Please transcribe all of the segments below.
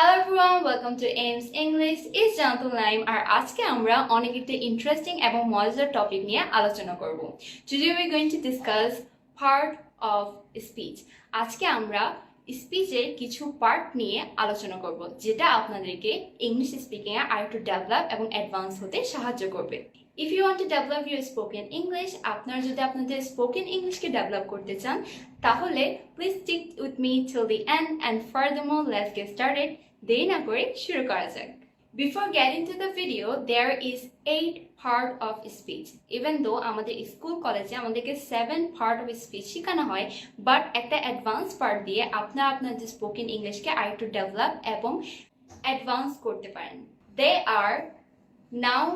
Hello everyone, welcome to 𝐼𝐢𝐭𝐚𝐲 English is জান্তুল Naim আর আজকে আমরা অনেক একটা ইন্টারেস্টিং এবং মজাদার টপিক নিয়ে আলোচনা করব। Today we are going to discuss part of speech. আজকে আমরা স্পিচের কিছু পার্ট নিয়ে আলোচনা করব যেটা আপনাদেরকে ইংলিশ স্পিকিং এ আরেকটু ডেভেলপ এবং অ্যাডভান্স হতে সাহায্য করবে। If you want to develop your spoken English, আপনারা যদি আপনাদের স্পোকেন ইংলিশকে ডেভেলপ করতে চান তাহলে please stick with me till the end and furthermore let's get started. দেরি না করে শুরু করা যাক। Before getting to the video, there is 8 part of speech. Even though আমাদের স্কুল কলেজে আমাদেরকে 7 part of speech শেখানো হয়, but একটা অ্যাডভান্স পার্ট দিয়ে আপনারা আপনাদের স্পোকেন ইংলিশকে আরেকটু ডেভেলপ এবং অ্যাডভান্স করতে পারেন। They are noun,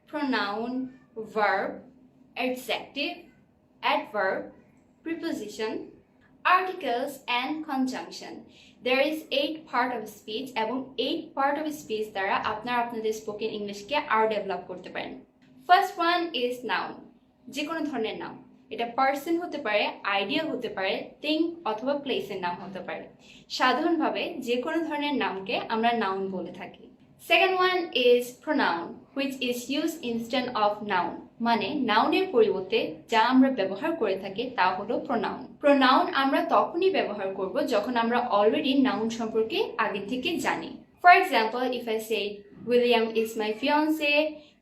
pronoun, verb, adjective, adverb, preposition, articles and conjunction. There is 8 part of speech এবং 8 part of speech দ্বারা আপনারা আপনাদের স্পোকেন ইংলিশকে আরো ডেভেলপ করতে পারেন। First one is noun. যে কোনো ধরনের নাম, এটা পার্সন হতে পারে, আইডিয়া হতে পারে, থিং অথবা প্লেসের নাম হতে পারে। সাধারণভাবে যে কোনো ধরনের নামকে আমরা নাউন বলে থাকি। Second one is pronoun, which is used instead of noun. মানে নাউনের পরিবর্তে যা আমরা ব্যবহার করে থাকি তা হলো pronoun. Pronoun আমরা তখনই ব্যবহার করব যখন আমরা অলরেডি নাউন সম্পর্কে আগে থেকে জানি। For example, if I say William is my fiance,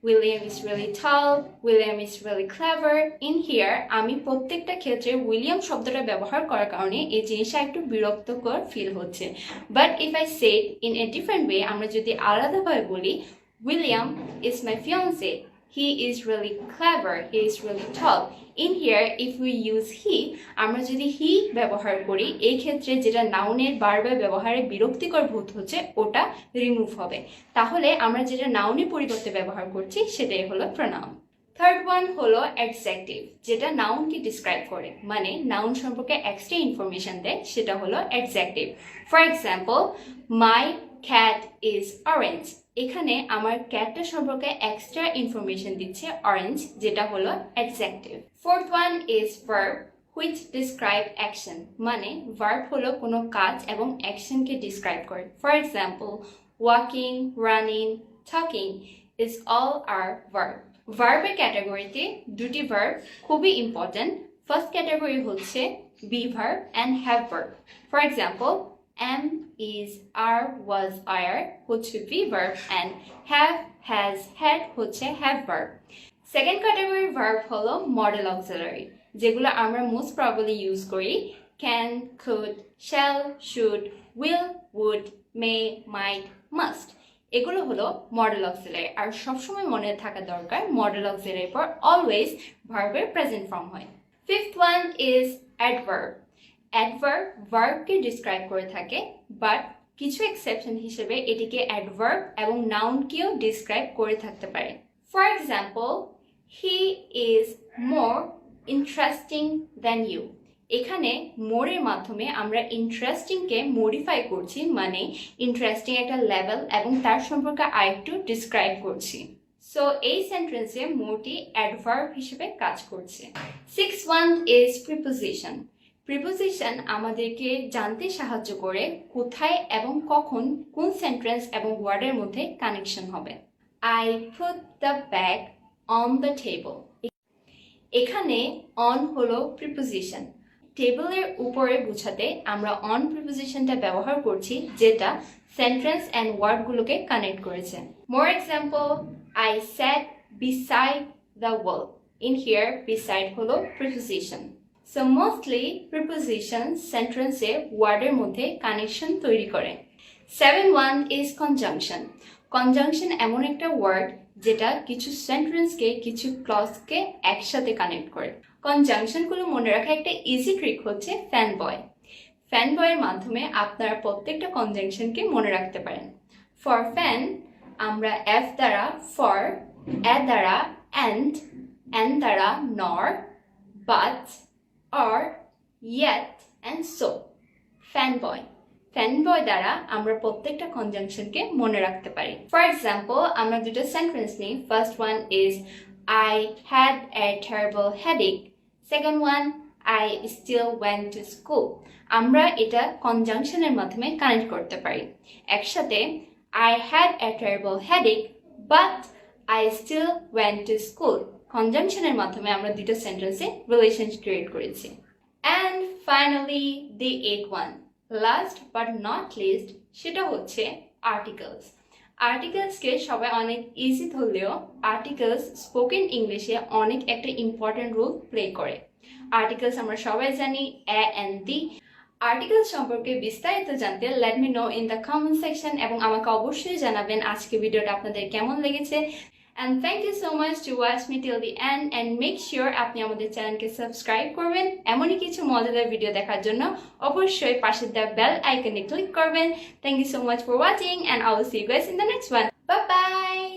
William is really tall, William is really clever. In here, আমি প্রত্যেকটা ক্ষেত্রে উইলিয়াম শব্দটা ব্যবহার করার কারণে এই জিনিসটা একটু বিরক্তকর ফিল হচ্ছে। But if I say it in a different way, আমরা যদি আলাদাভাবে বলি William is my fiance, he is really clever, he is really tall. In here, if we use he, আমরা যদি he ব্যবহার করি এই ক্ষেত্রে যেটা নাউনের বারবার ব্যবহারে বিরক্তিকর বোধ হচ্ছে ওটা রিমুভ হবে। তাহলে আমরা যেটা নাউনের পরিবর্তে ব্যবহার করছি সেটাই হলো pronoun. Third one হলো adjective, যেটা নাউনকে ডিসক্রাইব করে, মানে নাউন সম্পর্কে এক্সট্রা ইনফরমেশন দেয়, সেটা হলো adjective. For example, my cat is orange. এখানে আমার ক্যাটটা সম্পর্কে এক্সট্রা ইনফরমেশন দিচ্ছে অরেঞ্জ, যেটা হলো adjective. Fourth one is verb, which describe action. মানে verb হলো কোনো কাজ এবং অ্যাকশনকে ডিসক্রাইব করে। For example, walking, running, talking is all are verb. ভার্বের ক্যাটাগরিতে দুটি ভার্ব খুবই ইম্পর্টেন্ট। ফার্স্ট ক্যাটাগরি হচ্ছে be verb and have verb. For example, am, is, are, was, are হচ্ছে be verb and have, has, had হচ্ছে have verb. Second category verb হলো modal auxiliary, যেগুলো আমরা মোস্ট প্রবাবলি ইউজ করি can, could, shall, should, will, would, may, might, must. এগুলো হলো modal auxiliary, আর সবসময় মনে থাকা দরকার মডেল অক্সিলারির পর অলওয়েজ ভার্বের প্রেজেন্ট ফর্ম হয়। Fifth one is adverb. Adverb ভার্বকে ডিসক্রাইব করে থাকে, বাট কিছু এক্সেপশন হিসেবে এটিকে অ্যাডভার্ব এবং নাউনকেও ডিসক্রাইব করে থাকতে পারে। For example, he is more interesting than you. এখানে মোরের মাধ্যমে আমরা ইন্টারেস্টিংকে মডিফাই করছি, মানে ইন্টারেস্টিং একটা লেভেল এবং তার সম্পর্কে আরেকটু ডিসক্রাইব করছি। সো এই সেন্টেন্সে মোরটি অ্যাডভার্ব হিসেবে কাজ করছে। Six one is preposition. Preposition আমাদেরকে জানতে সাহায্য করে কোথায় এবং কখন কোন সেন্টেন্স এবং ওয়ার্ডের মধ্যে কানেকশন হবে। I put the bag on the table. এখানে অন হলো প্রিপোজিশন। টেবিলের উপরে বোঝাতে আমরা অন প্রিপোজিশনটা ব্যবহার করছি, যেটা সেন্টেন্স অ্যান্ড ওয়ার্ডগুলোকে কানেক্ট করেছে। More example, I sat beside the wall. In here beside হলো প্রিপোজিশন। সো মোস্টলি প্রিপোজিশন সেন্টেন্সে ওয়ার্ডের মধ্যে কানেকশন তৈরি করে। 7.1 ইজ কনজাংশন। কনজাংশন এমন একটা ওয়ার্ড যেটা কিছু সেন্টেন্সকে কিছু ক্লজকে একসাথে কানেক্ট করে। কনজাংশনগুলো মনে রাখা একটা ইজি ট্রিক হচ্ছে ফ্যান বয়। ফ্যান বয়ের মাধ্যমে আপনারা প্রত্যেকটা কনজাংশনকে মনে রাখতে পারেন। ফর ফ্যান আমরা এফ দ্বারা ফর, এ দ্বারা অ্যান্ড, এন দ্বারা নর, but, or, yet and so. Fan boy দ্বারা আমরা প্রত্যেকটা কনজাংশনকে মনে রাখতে পারি। ফর এক্সাম্পল, আমরা দুটো সেন্টেন্স নিই। First one is I had a terrible headache. Second one, I still went to school. আমরা এটা কনজাংশনের মাধ্যমে কানেক্ট করতে পারি। একসাথে I had a terrible headache, but I still went to school. কনজাংশনের মাধ্যমে আমরা দুটো সেন্টেন্সে রিলেশন ক্রিয়েট করেছি। And finally, the eighth one, last but not least, সেটা হচ্ছে articles. আর্টিকেলসকে সবাই অনেক ইজি ধরলেও আর্টিকেলস স্পোকেন ইংলিশে অনেক একটা ইম্পর্টেন্ট রোল প্লে করে। আর্টিকেলস আমরা সবাই জানি এ এন্ড দি। আর্টিকেলস সম্পর্কে বিস্তারিত জানতে let me no in the comment section এবং আমাকে অবশ্যই জানাবেন আজকে ভিডিওটা আপনাদের কেমন লেগেছে। And thank you so much to watch me till the end and make sure আপনি আমাদের চ্যানেলকে সাবস্ক্রাইব করবেন। এমনই কিছু মজাদার ভিডিও দেখার জন্য অবশ্যই পাশে দেওয়া বেল আইকনে ক্লিক করবেন। Thank you so much for watching and I will see you guys in the next one. Bye bye!